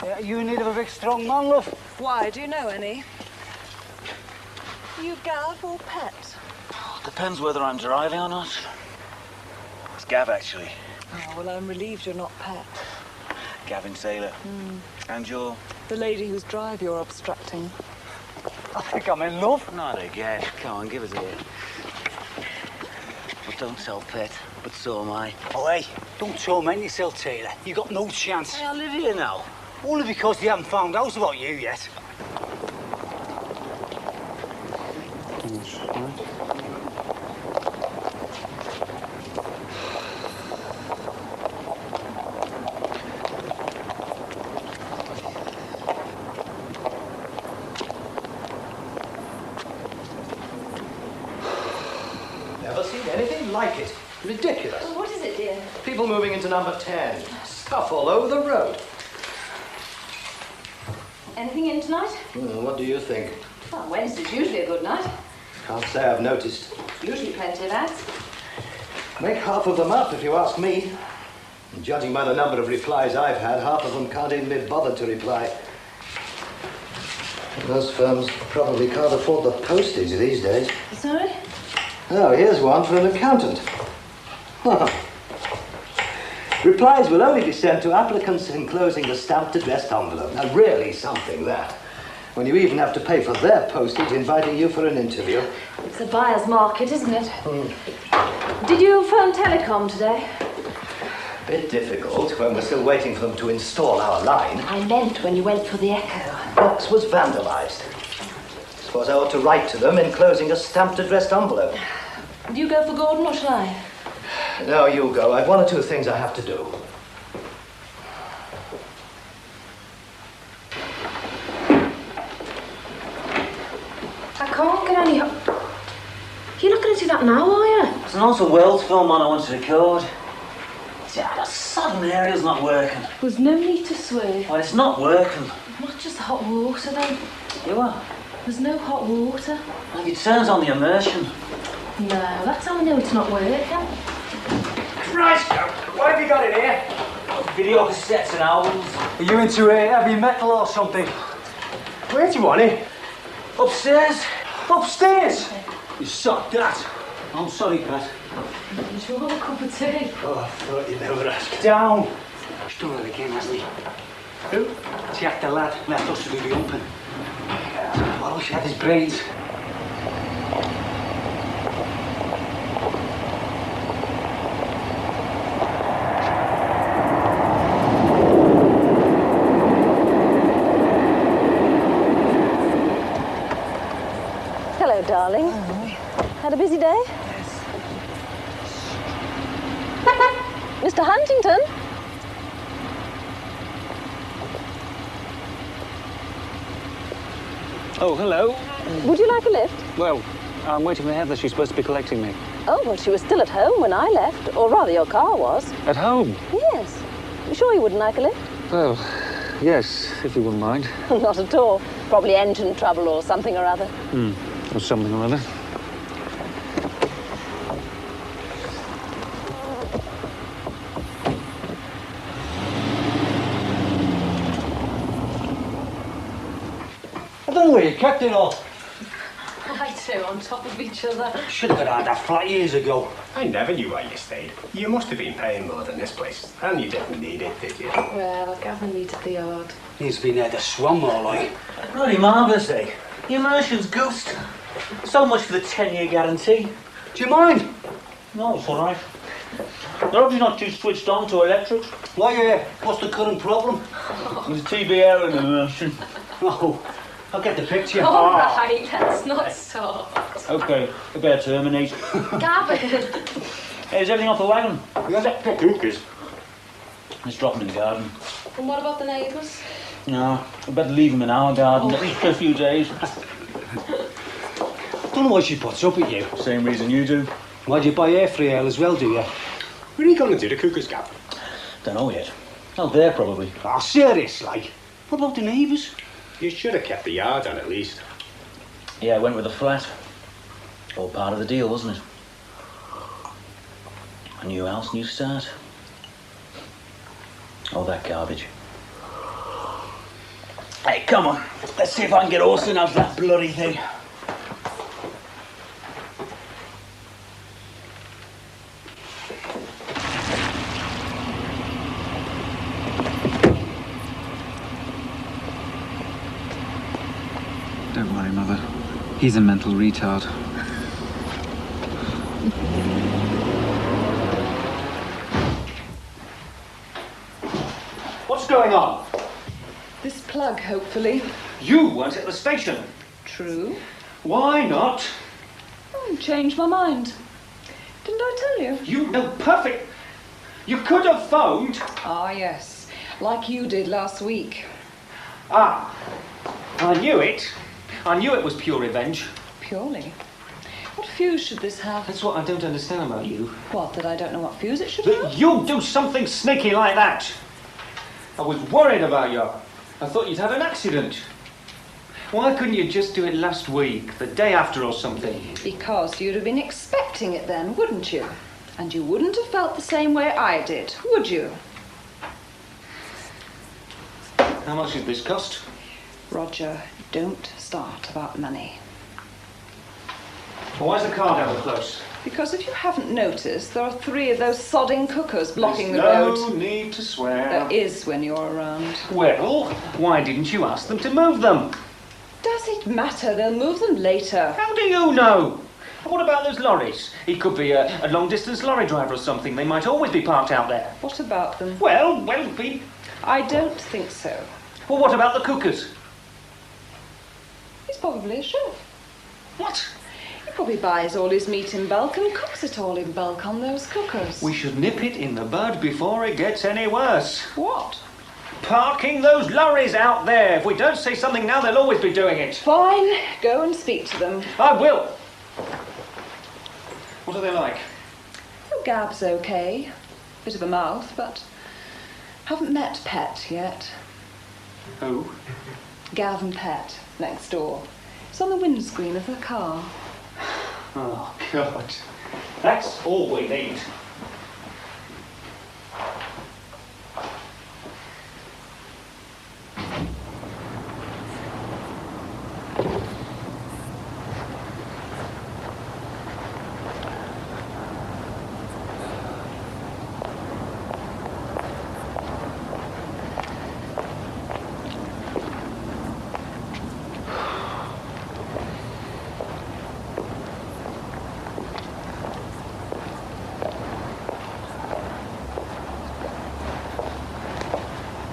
Yeah, you in need of a big, strong man, love. Why? Do you know any? Are you Gav or Pet? Depends whether I'm driving or not. It's Gav, actually. Oh, well, I'm relieved you're not Pet. Gavin Sailor. And you're? The lady whose drive you're obstructing. I think I'm in love. Not again. Come on, give us a hit. But don't tell Pet, but so am I. Oh, hey, don't torment yourself, Taylor. You got no chance. Hey, I live here now. Only because they haven't found out about you yet. Never seen anything like it. Ridiculous. Oh, what is it, dear? People moving into number 10. Stuff all over the road. Anything in tonight? What do you think? Well, Wednesday's usually a good night. Can't say I've noticed. Usually plenty of ads. Make half of them up, if you ask me. And judging by the number of replies I've had, half of them can't even be bothered to reply. Those firms probably can't afford the postage these days. Sorry? Oh, here's one for an accountant. Replies will only be sent to applicants enclosing the stamped addressed envelope. Now, really something, that. When you even have to pay for their postage inviting you for an interview. It's a buyer's market, isn't it? Did you phone Telecom today? Bit difficult when we're still waiting for them to install our line. I meant when you went for the Echo. Box was vandalized. Suppose I ought to write to them enclosing a stamped addressed envelope. Do you go for Gordon or shall I? No, you go. I've one or two things I have to do. I can't get any... You're not going to do that now, are you? There's an awesome world film on I want to record. Yeah, the southern area's not working. There's no need to swear. Well, it's not working. Not just hot water, then. You are? There's no hot water. Well, it turns on the immersion. No, that's how I know it's not working. Christ, what have you got in here? Video cassettes and albums. Are you into heavy metal or something? Where do you want it? Upstairs. Upstairs? You suck that. I'm sorry, Pat. Did you want a cup of tea? Oh, I thought you'd never ask. Down. He's done it again, hasn't he? Who? Jack the lad left us to do the humping. I wish he had his brains. Hello, darling. Had a busy day? Yes. Mr. Huntington? Oh, hello. Would you like a lift? Well, I'm waiting for Heather. She's supposed to be collecting me. Oh, well, she was still at home when I left. Or rather, your car was. At home? Yes. You sure you wouldn't like a lift? Well, yes, if you wouldn't mind. Not at all. Probably engine trouble or something or other. Or something or other. I don't know where you kept it all. I do, on top of each other. Should have got out of that flat years ago. I never knew why you stayed. You must have been paying more than this place. And you didn't need it, did you? Well, Gavin needed the yard. He's been there to swam more like. Bloody marvellous, eh? The immersion's goosed. So much for the 10-year guarantee. Do you mind? No, it's all right. I hope you're not too switched on to electric. Why, what's the current problem? There's TBL in immersion. Oh, I'll get the picture. All right, let's not stop. Okay, I better terminate. Gavin! Hey, is everything off the wagon? Yeah. The cookers. Let's drop them in the garden. And what about the neighbours? No, we better leave them in our garden, at least for a few days. Don't know why she puts up with you. Same reason you do. Why'd you buy air for ale as well, do you? Where are you going to do the cookers, Gap? Don't know yet. Out there, probably. Ah, serious, like. What about the neighbours? You should have kept the yard on at least. Yeah, I went with a flat. All part of the deal, wasn't it? A new house, new start. All that garbage. Hey, come on. Let's see if I can get Orson out of that bloody thing. Don't worry, Mother. He's a mental retard. What's going on? This plug, hopefully. You weren't at the station. True. Why not? Oh, changed my mind. Didn't I tell you? You know perfect. You could have phoned. Ah, yes. Like you did last week. Ah, I knew it. I knew it was pure revenge. Purely. What fuse should this have? That's what I don't understand about you. What, that I don't know what fuse it should That have? you do something sneaky like that. I was worried about you. I thought you'd had an accident. Why couldn't you just do it last week, the day after or something? Because you'd have been expecting it then, wouldn't you? And you wouldn't have felt the same way I did, would you? How much did this cost? Roger, don't start about money. Well, why's the car down close? Because if you haven't noticed, there are 3 of those sodding cookers blocking the There's road. no need to swear. There is when you're around. Well, why didn't you ask them to move them? Does it matter? They'll move them later. How do you know? What about those lorries? He could be a long-distance lorry driver or something. They might always be parked out there. What about them? Well, I don't think so. Well, what about the cookers? He's probably a chef. What? He probably buys all his meat in bulk and cooks it all in bulk on those cookers. We should nip it in the bud before it gets any worse. What? Parking those lorries out there. If we don't say something now, they'll always be doing it. Fine. Go and speak to them. I will. What are they like? Oh, Gab's okay. Bit of a mouth, but haven't met Pet yet. Who? Gav and Pet, next door. It's on the windscreen of the car. Oh, God. That's all we need.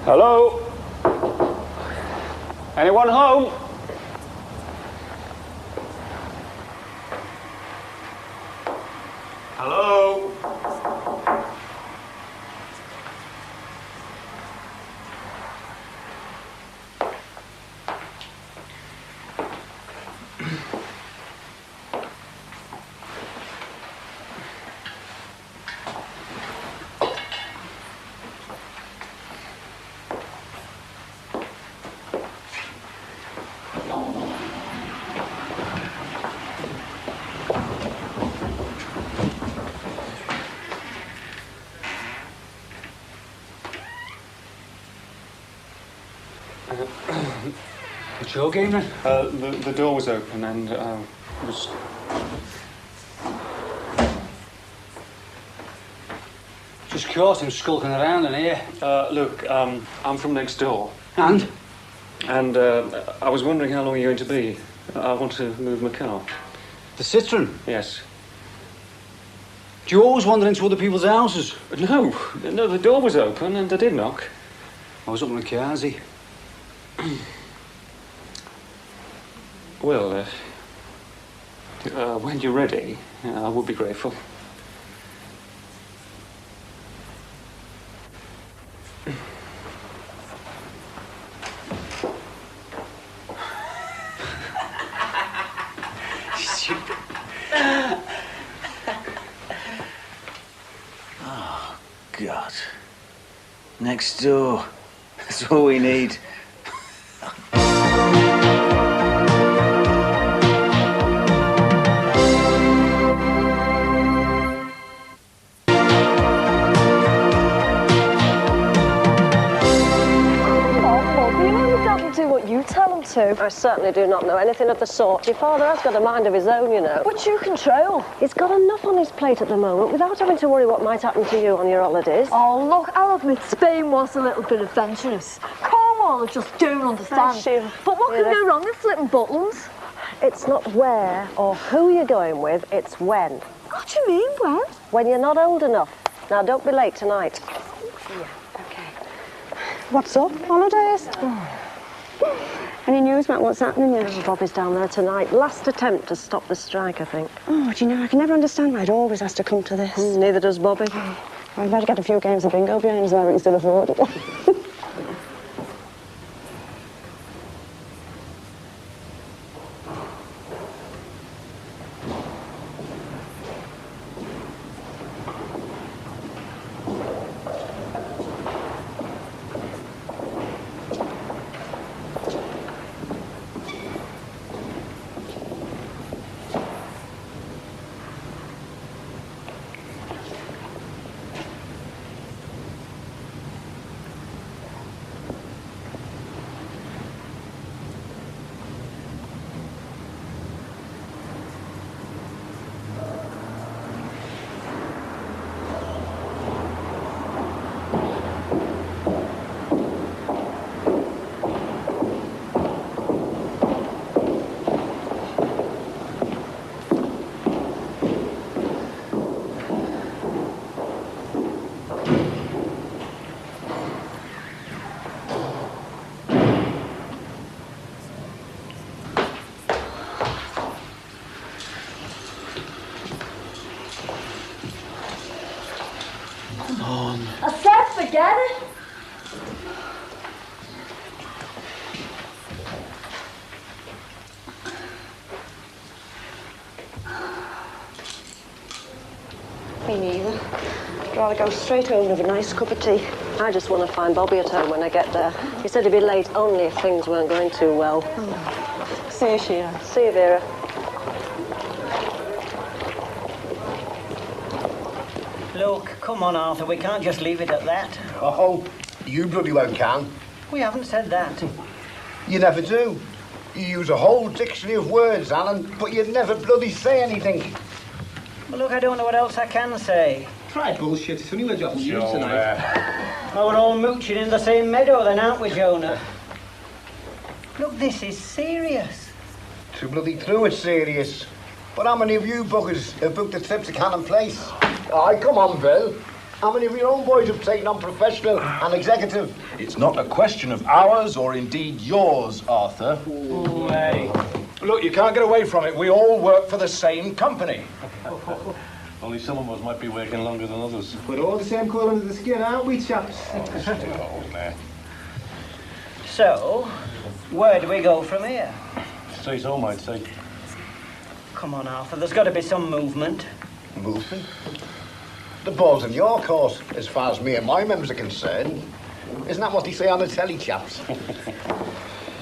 Hello? Anyone home? Hello? What's your game then? The door was open and was... Just caught him skulking around in here. Look, I'm from next door. And? And I was wondering how long you're going to be. I want to move my car. The Citroen? Yes. Do you always wander into other people's houses? No, the door was open and I did knock. I was up in the Kazi. Well, when you're ready, I would be grateful. Oh, God. Next door. That's all we need. You only dabble do what you tell them to. I certainly do not know anything of the sort. Your father has got a mind of his own, you know. Which you control. He's got enough on his plate at the moment without having to worry what might happen to you on your holidays. Oh, look, I'll admit Spain was a little bit adventurous. Cornwall, I just don't understand. But what can go wrong with flipping buttons? It's not where or who you're going with, it's when. What do you mean, when? When you're not old enough. Now, don't be late tonight. Yeah, okay. What's up? Holidays? Any news about what's happening yet? Bobby's down there tonight. Last attempt to stop the strike, I think. Oh, do you know, I can never understand why it always has to come to this. Neither does Bobby. I'd better get a few games of bingo behind us where we can still afford it. I said forget it. Me neither. I'd rather go straight home with a nice cup of tea. I just want to find Bobby at home when I get there. He said he'd be late only if things weren't going too well. See you, Sheila. See you, Vera. Look, come on, Arthur, we can't just leave it at that. Oh, you bloody well can. We haven't said that. You never do. You use a whole dictionary of words, Alan, but you never bloody say anything. Well, look, I don't know what else I can say. Try bullshit. It's only we're dropping you tonight. Well, we're all mooching in the same meadow then, aren't we, Jonah? Look, this is serious. Too bloody true, it's serious. But how many of you buggers have booked a trip to Cannon Place? Aye, come on, Bill. How many of your own boys have taken on professional and executive? It's not a question of ours or indeed yours, Arthur. Ooh, hey. Look, you can't get away from it. We all work for the same company. Only some of us might be working longer than others. We're all the same colour under the skin, aren't we, chaps? So, where do we go from here? Straight home, I'd say. Come on, Arthur, there's got to be some movement. Movement? The ball's in your court, as far as me and my members are concerned. Isn't that what they say on the telly, chaps?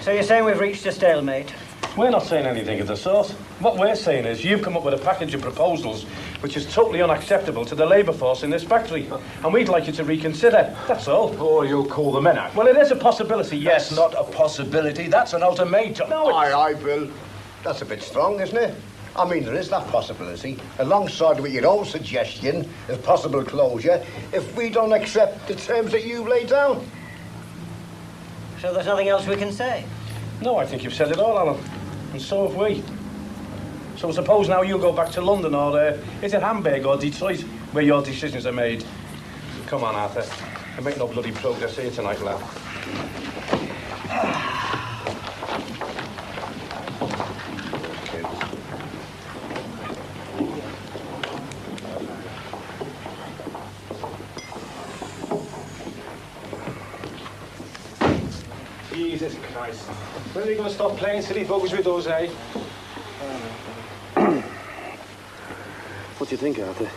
So you're saying we've reached a stalemate? We're not saying anything of the sort. What we're saying is you've come up with a package of proposals which is totally unacceptable to the labour force in this factory. And we'd like you to reconsider, that's all. Or you'll call the men out. Well, it is a possibility, yes. That's not a possibility, that's an ultimatum. No, it's... Aye, Bill. That's a bit strong, isn't it? I mean, there is that possibility, alongside with your own suggestion of possible closure, if we don't accept the terms that you've laid down. So there's nothing else we can say? No, I think you've said it all, Alan. And so have we. So suppose now you'll go back to London, or is it Hamburg or Detroit, where your decisions are made? Come on, Arthur. I make no bloody progress here tonight, lad. Jesus Christ. When are you going to stop playing silly buggers with us, eh? What do you think, Arthur?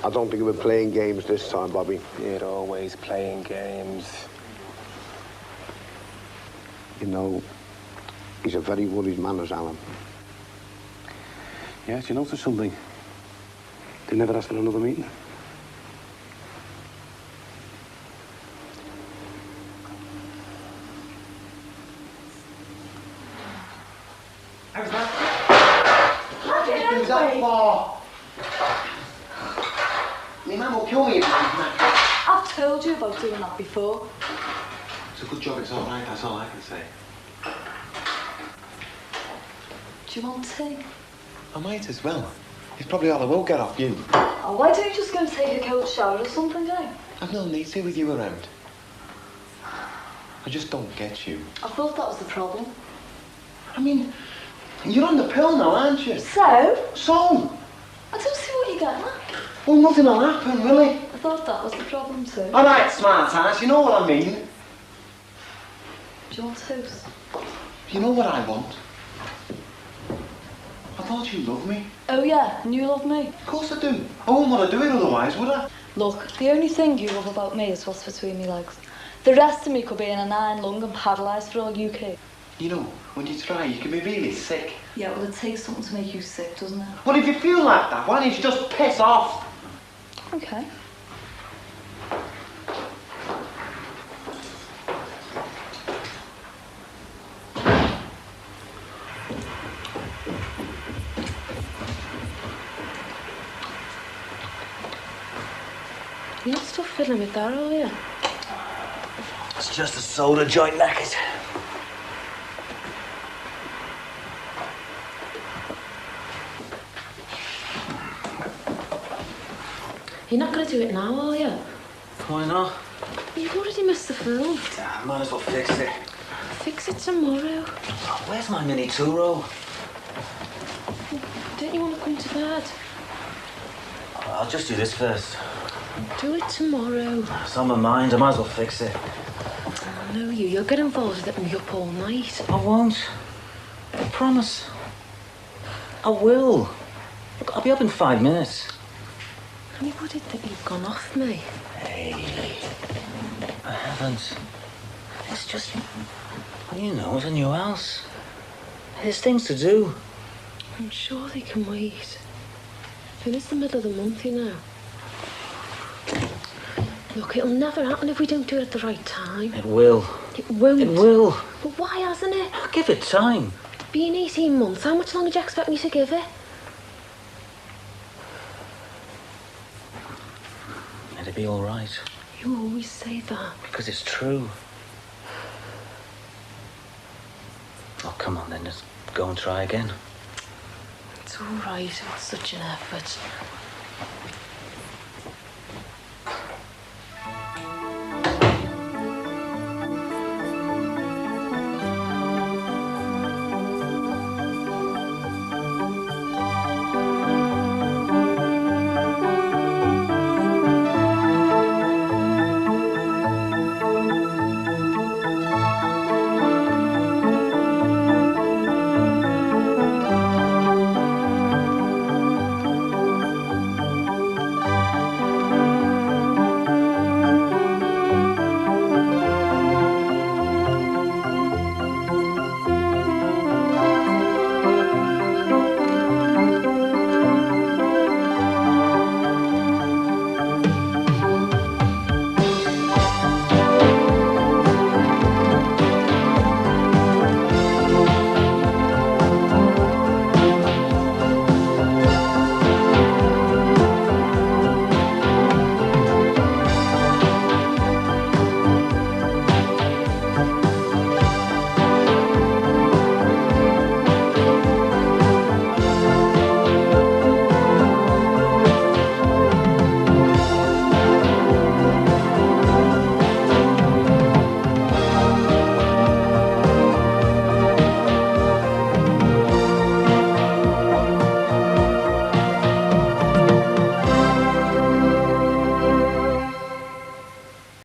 I don't think we're playing games this time, Bobby. You're always playing games. You know, he's a very worried man, as Alan. Yeah, do you notice something? They never asked for another meeting. How's that? Who's that for? My mum will kill me if I'm knackered. I've told you about doing that before. It's a good job it's all right, that's all I can say. Do you want tea? I might as well. It's probably all I will get off you. Oh, why don't you just go and take a cold shower or something, Jane? I've no need to with you around. I just don't get you. I thought that was the problem. I mean, you're on the pill now, aren't you? So? So? I don't see what you're getting at. Well, nothing will happen, will it? I thought that was the problem too. All right, smart ass, you know what I mean. Do you want toast? You know what I want? I thought you loved me. Oh yeah, and you love me? Of course I do. I wouldn't want to do it otherwise, would I? Look, the only thing you love about me is what's between me legs. The rest of me could be in an iron lung and paralysed for all you care. You know, when you try, you can be really sick. Yeah, well, it takes something to make you sick, doesn't it? Well, if you feel like that, why don't you just piss off? Okay. You're not still fiddling with that, are you? It's just a soda joint knackers. You're not going to do it now, are you? Why not? You've already missed the film. Yeah, might as well fix it. Fix it tomorrow. Oh, where's my mini two-row? Don't you want to come to bed? I'll just do this first. Do it tomorrow. It's on my mind, I might as well fix it. I know you. You'll get involved with it and be up all night. I won't. I promise. I will. Look, I'll be up in 5 minutes. Anybody think you've gone off me? Hey, I haven't. It's just, well, you know, it's a new house. There's things to do. I'm sure they can wait. It is the middle of the month, you know. Look, it'll never happen if we don't do it at the right time. It will. It won't. It will. But why hasn't it? Give it time. Been 18 months. How much longer do you expect me to give it? It'll be all right. You always say that. Because it's true. Oh, come on then, let's go and try again. It's all right. It was such an effort.